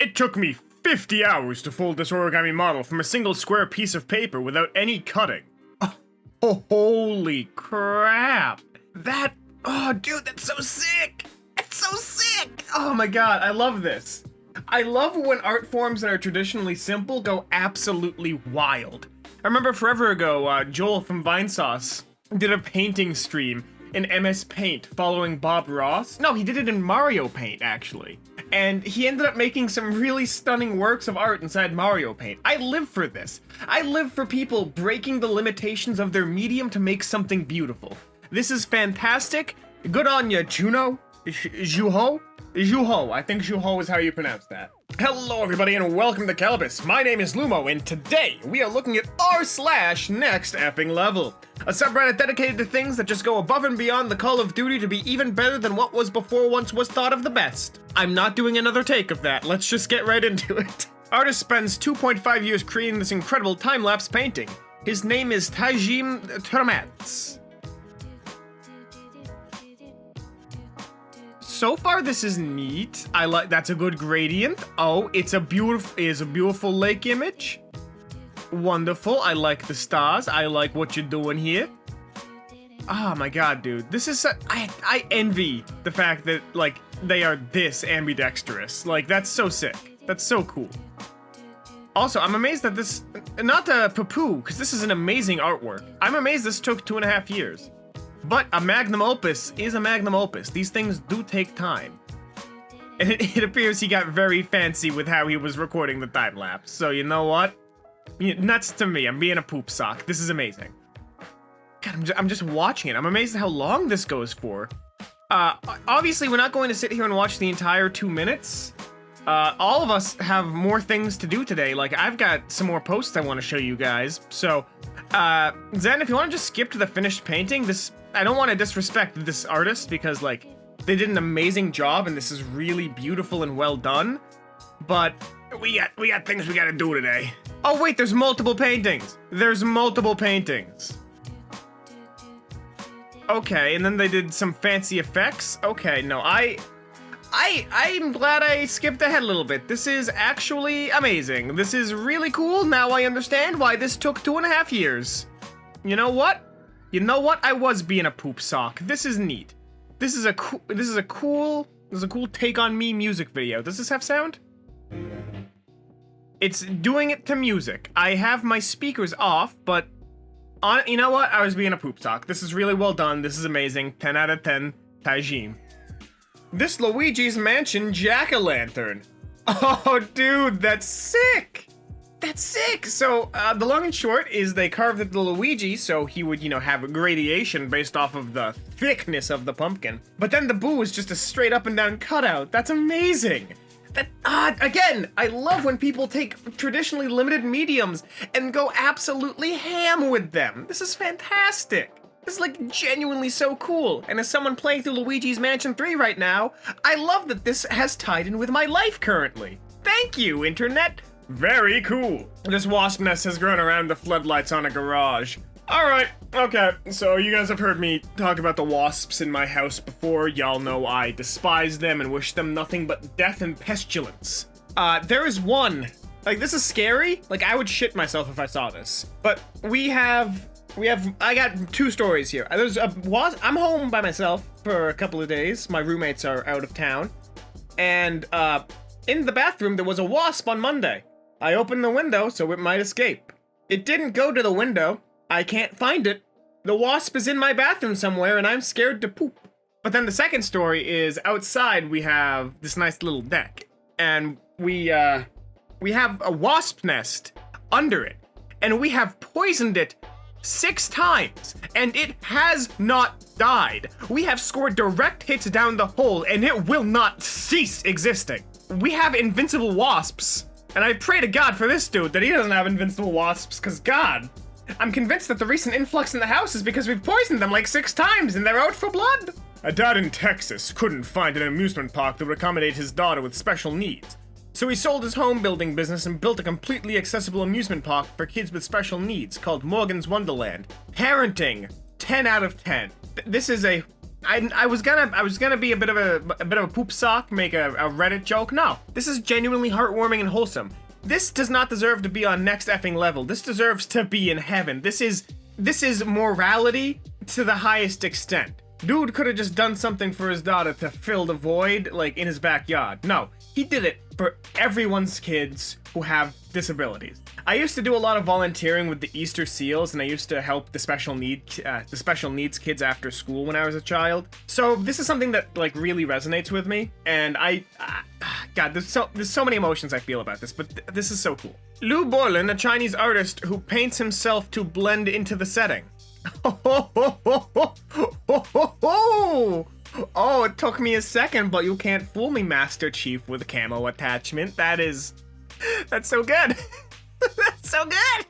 It took me 50 hours to fold this origami model from a single square piece of paper without any cutting. Oh, holy crap. Oh dude, that's so sick. It's so sick. Oh my god, I love this. I love when art forms that are traditionally simple go absolutely wild. I remember forever ago, Joel from Vinesauce did a painting stream in MS Paint following Bob Ross. No, he did it in Mario Paint, actually. And he ended up making some really stunning works of art inside Mario Paint. I live for this. I live for people breaking the limitations of their medium to make something beautiful. This is fantastic. Good on ya, Juno. Juho? Juho. I think Juho is how you pronounce that. Hello everybody and welcome to Kalbus. My name is Lumo and today we are looking at r/NextFing a subreddit dedicated to things that just go above and beyond the Call of Duty to be even better than what was before once was thought of the best. I'm not doing another take of that, let's just get right into it. Artist spends 2.5 years creating this incredible time-lapse painting. His name is Timelapse. So far, this is neat. That's a good gradient. Oh, it is a beautiful lake image. Wonderful. I like the stars. I like what you're doing here. Oh my god, dude. This is I envy the fact that, like, they are this ambidextrous. Like, that's so sick. That's so cool. Also, I'm amazed that this, not to poo-poo, because this is an amazing artwork. I'm amazed this took 2.5 years. But a magnum opus is a magnum opus. These things do take time. And it appears he got very fancy with how he was recording the time lapse. So you know what? Nuts to me. I'm being a poop sock. This is amazing. God, I'm just watching it. I'm amazed at how long this goes for. Obviously, we're not going to sit here and watch the entire 2 minutes. All of us have more things to do today. Like, I've got some more posts I want to show you guys. So, Zen, if you want to just skip to the finished painting, I don't want to disrespect this artist because, like, they did an amazing job and this is really beautiful and well done. But we got things we got to do today. Oh wait, there's multiple paintings. There's multiple paintings. Okay, and then they did some fancy effects. Okay, no, I'm glad I skipped ahead a little bit. This is actually amazing. This is really cool. Now I understand why this took 2.5 years. You know what? I was being a poop sock. This is neat. This is a cool take on me music video. Does this have sound? It's doing it to music. I have my speakers off, but you know what? I was being a poop sock. This is really well done. This is amazing. 10 out of 10. Tajim. This Luigis Mansion jack-o'-lantern. Oh, dude, that's sick. That's sick! So, the long and short is they carved the Luigi so he would, have a gradation based off of the thickness of the pumpkin. But then the Boo is just a straight up and down cutout. That's amazing! Again, I love when people take traditionally limited mediums and go absolutely ham with them. This is fantastic! This is, like, genuinely so cool. And as someone playing through Luigi's Mansion 3 right now, I love that this has tied in with my life currently. Thank you, Internet! Very cool. This wasp nest has grown around the floodlights on a garage. Alright, okay, so you guys have heard me talk about the wasps in my house before. Y'all know I despise them and wish them nothing but death and pestilence. There is one. Like, this is scary. Like, I would shit myself if I saw this. But I got 2 stories here. There's a wasp. I'm home by myself for a couple of days. My roommates are out of town. And, in the bathroom, there was a wasp on Monday. I opened the window so it might escape. It didn't go to the window. I can't find it. The wasp is in my bathroom somewhere and I'm scared to poop. But then the second story is outside we have this nice little deck. And we have a wasp nest under it. And we have poisoned it 6 times. And it has not died. We have scored direct hits down the hole and it will not cease existing. We have invincible wasps. And I pray to God for this dude that he doesn't have invincible wasps, because God, I'm convinced that the recent influx in the house is because we've poisoned them like 6 times and they're out for blood. A dad in Texas couldn't find an amusement park that would accommodate his daughter with special needs. So he sold his home building business and built a completely accessible amusement park for kids with special needs called Morgan's Wonderland. Parenting, 10 out of 10. This is a I was gonna be a bit of a poop sock, make a Reddit joke. No, this is genuinely heartwarming and wholesome. This does not deserve to be on NextF level. This deserves to be in heaven. This is morality to the highest extent. Dude could have just done something for his daughter to fill the void, like, in his backyard. No, he did it for everyone's kids who have disabilities. I used to do a lot of volunteering with the Easter Seals, and I used to help the special needs kids after school when I was a child. So this is something that, like, really resonates with me, and God, there's so many emotions I feel about this, but this is so cool. Boylan, a Chinese artist who paints himself to blend into the setting. Oh, it took me a second, but you can't fool me, Master Chief with a camo attachment. That's so good. That's so good.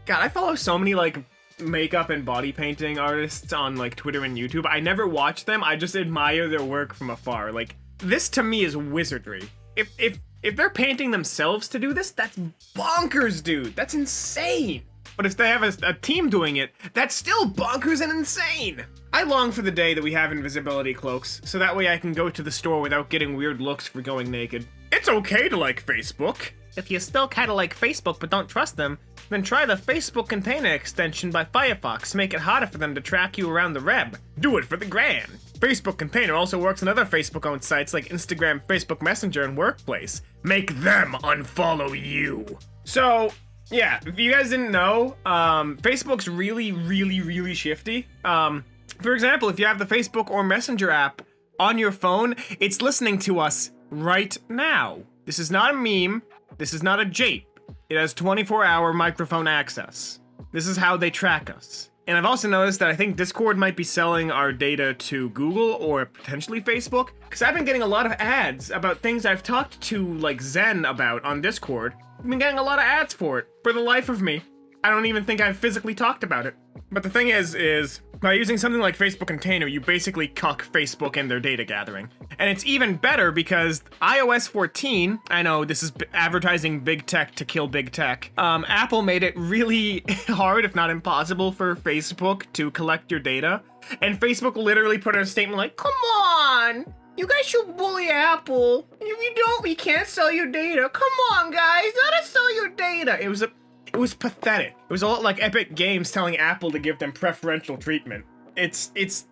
God, I follow so many, like, makeup and body painting artists on, like, Twitter and YouTube. I never watch them. I just admire their work from afar. Like, this to me is wizardry. If they're painting themselves to do this, that's bonkers, dude. That's insane. But if they have a team doing it, that's still bonkers and insane. I long for the day that we have invisibility cloaks, so that way I can go to the store without getting weird looks for going naked. It's okay to like Facebook. If you still kinda like Facebook but don't trust them, then try the Facebook Container extension by Firefox. Make it harder for them to track you around the web. Do it for the gram. Facebook Container also works on other Facebook-owned sites like Instagram, Facebook Messenger, and Workplace. Make them unfollow you. So, yeah, if you guys didn't know, Facebook's really shifty. For example, if you have the Facebook or Messenger app on your phone, it's listening to us right now. This is not a meme. This is not a jape. It has 24-hour microphone access. This is how they track us. And I've also noticed that I think Discord might be selling our data to Google or potentially Facebook, because I've been getting a lot of ads about things I've talked to, like, Zen about on Discord. I've been getting a lot of ads for it. For the life of me, I don't even think I've physically talked about it. But the thing is by using something like Facebook Container, you basically cuck Facebook and their data gathering. And it's even better because iOS 14, I know this is advertising big tech to kill big tech, Apple made it really hard, if not impossible, for Facebook to collect your data. And Facebook literally put out a statement like, come on! You guys should bully Apple. If you don't, we can't sell your data. Come on, guys, let us sell your data. It was pathetic. It was a lot like Epic Games telling Apple to give them preferential treatment. It's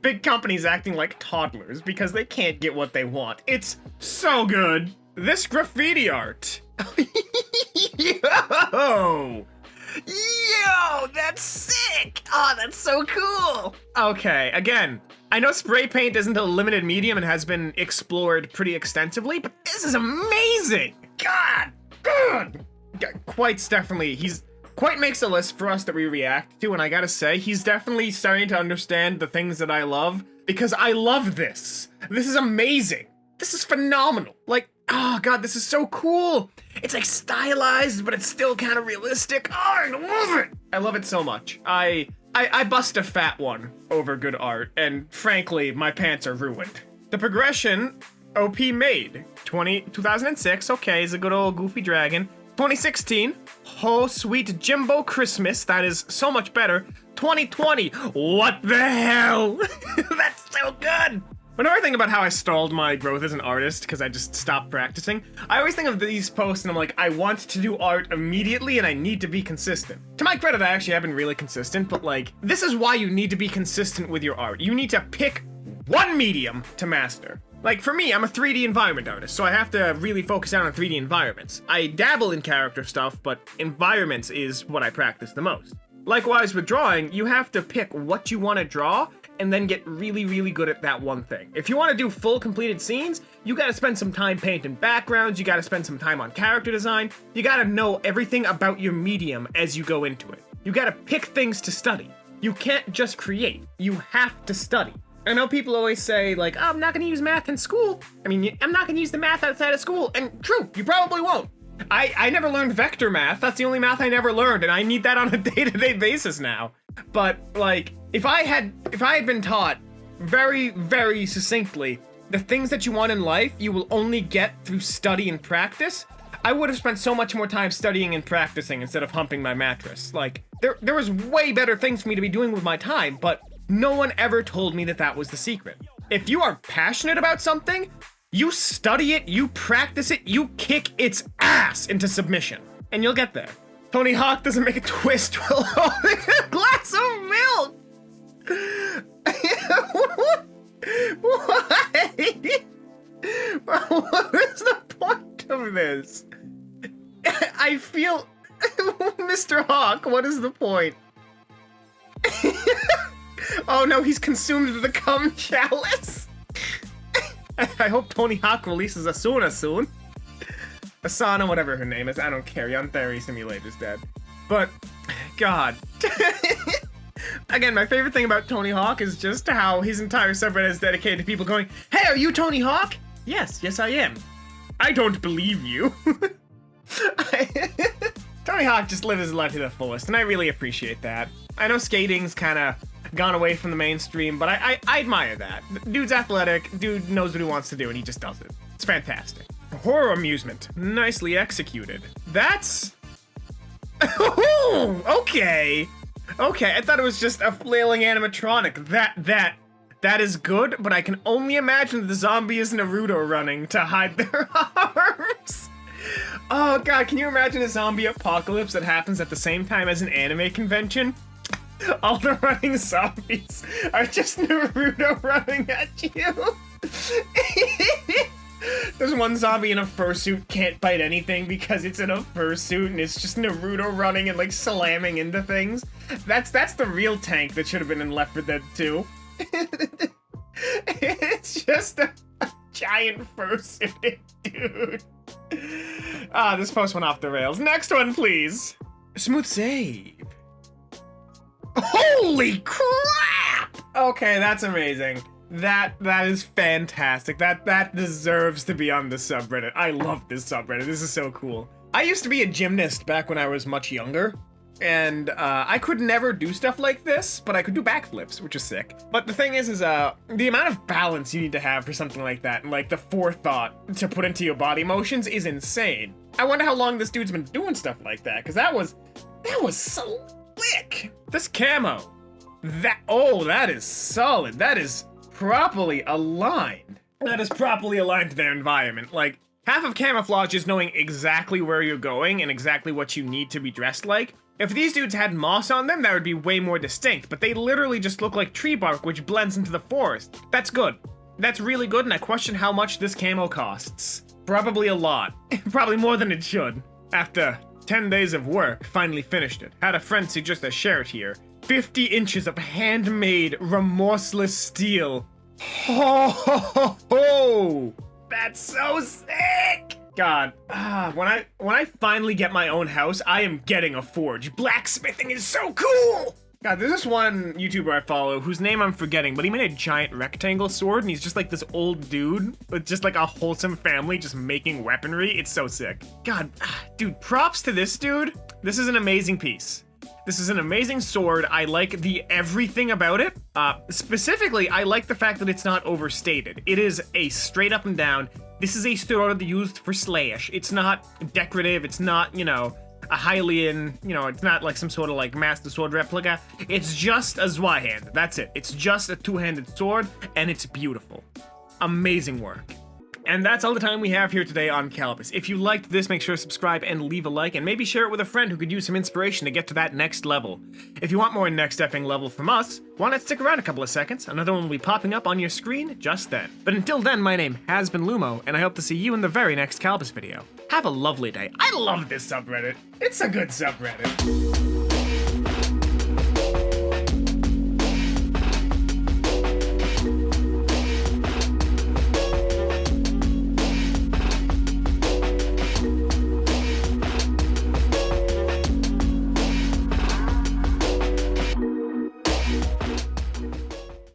big companies acting like toddlers because they can't get what they want. It's so good. This graffiti art. Yo, that's sick. Oh, that's so cool. Okay, again, I know spray paint isn't a limited medium and has been explored pretty extensively, but this is amazing. God. Quite's definitely, Quite makes a list for us that we react to, and I gotta say, he's definitely starting to understand the things that I love, because I love this. This is amazing. This is phenomenal. Like, oh god, this is so cool. It's like stylized, but it's still kind of realistic. Oh, I love it. I love it so much. I bust a fat one over good art, and frankly, my pants are ruined. The progression OP made. 2006, okay, is a good old goofy dragon. 2016, oh sweet Jimbo Christmas, that is so much better. 2020, what the hell? That's so good. Whenever I think about how I stalled my growth as an artist because I just stopped practicing, I always think of these posts and I'm like, I want to do art immediately and I need to be consistent. To my credit, I actually have been really consistent, but like, this is why you need to be consistent with your art. You need to pick one medium to master. Like, for me, I'm a 3D environment artist, so I have to really focus down on 3D environments. I dabble in character stuff, but environments is what I practice the most. Likewise with drawing, you have to pick what you want to draw, and then get really good at that one thing. If you want to do full completed scenes, you gotta spend some time painting backgrounds, you gotta spend some time on character design, you gotta know everything about your medium as you go into it. You gotta pick things to study. You can't just create, you have to study. I know people always say, like, oh, I'm not gonna use math in school. I mean, I'm not gonna use the math outside of school. And true, you probably won't. I never learned vector math. That's the only math I never learned, and I need that on a day-to-day basis now. But, like, if I had been taught very succinctly the things that you want in life, you will only get through study and practice, I would have spent so much more time studying and practicing instead of humping my mattress. Like, there was way better things for me to be doing with my time, but No one ever told me that that was the secret. If you are passionate about something, you study it, you practice it, you kick its ass into submission, and you'll get there. Tony Hawk doesn't make a twist while holding a glass of milk. Why? What is the point of this? I feel... Mr. Hawk, what is the point? Oh no, he's consumed with the cum chalice. I hope Tony Hawk releases Asuna soon. Asana, whatever her name is, I don't care. Yon Theory Simulator's dead. But, God. Again, my favorite thing about Tony Hawk is just how his entire subreddit is dedicated to people going, "Hey, are you Tony Hawk?" Yes, I am. I don't believe you. Tony Hawk just lives his life to the fullest, and I really appreciate that. I know skating's kind of gone away from the mainstream, but I admire that. Dude's athletic, dude knows what he wants to do, and he just does it. It's fantastic. Horror amusement. Nicely executed. That's... Okay. Okay, I thought it was just a flailing animatronic. That is good, but I can only imagine the zombie is Naruto running to hide their arms. Oh god, can you imagine a zombie apocalypse that happens at the same time as an anime convention? All the running zombies are just Naruto running at you. There's one zombie in a fursuit can't bite anything because it's in a fursuit, and it's just Naruto running and like slamming into things. That's the real tank that should have been in Left 4 Dead 2. It's just a giant fursuit dude. Ah, this post went off the rails. Next one, please. Smooth save. Holy crap! Okay, that's amazing. That is fantastic. That deserves to be on the subreddit. I love this subreddit. This is so cool. I used to be a gymnast back when I was much younger, and I could never do stuff like this, but I could do backflips, which is sick. But the thing is the amount of balance you need to have for something like that, and like the forethought to put into your body motions is insane. I wonder how long this dude's been doing stuff like that, because that was slick. This camo, that is solid. That is properly aligned. That is properly aligned to their environment. Like, half of camouflage is knowing exactly where you're going and exactly what you need to be dressed like. If these dudes had moss on them, that would be way more distinct, but they literally just look like tree bark, which blends into the forest. That's good. That's really good, and I question how much this camo costs. Probably a lot. Probably more than it should. After 10 days of work, finally finished it. Had a friend suggest I share it here. 50 inches of handmade, remorseless steel. Ho ho ho ho! That's so sick! God, when I finally get my own house, I am getting a forge. Blacksmithing is so cool! God, there's this one YouTuber I follow whose name I'm forgetting, but he made a giant rectangle sword, and he's just like this old dude with just like a wholesome family just making weaponry. It's so sick. God, dude, props to this dude. This is an amazing piece. This is an amazing sword. I like the everything about it. Specifically, I like the fact that it's not overstated. It is a straight up and down, this is a sword used for slash. It's not decorative, it's not, you know, a Hylian, you know, it's not like some sort of like Master Sword replica. It's just a Zweihander, that's it. It's just a two-handed sword, and it's beautiful. Amazing work. And that's all the time we have here today on Kalbus. If you liked this, make sure to subscribe and leave a like, and maybe share it with a friend who could use some inspiration to get to that next level. If you want more NextFing level from us, why not stick around a couple of seconds? Another one will be popping up on your screen just then. But until then, my name has been Lumo, and I hope to see you in the very next Kalbus video. Have a lovely day. I love this subreddit. It's a good subreddit.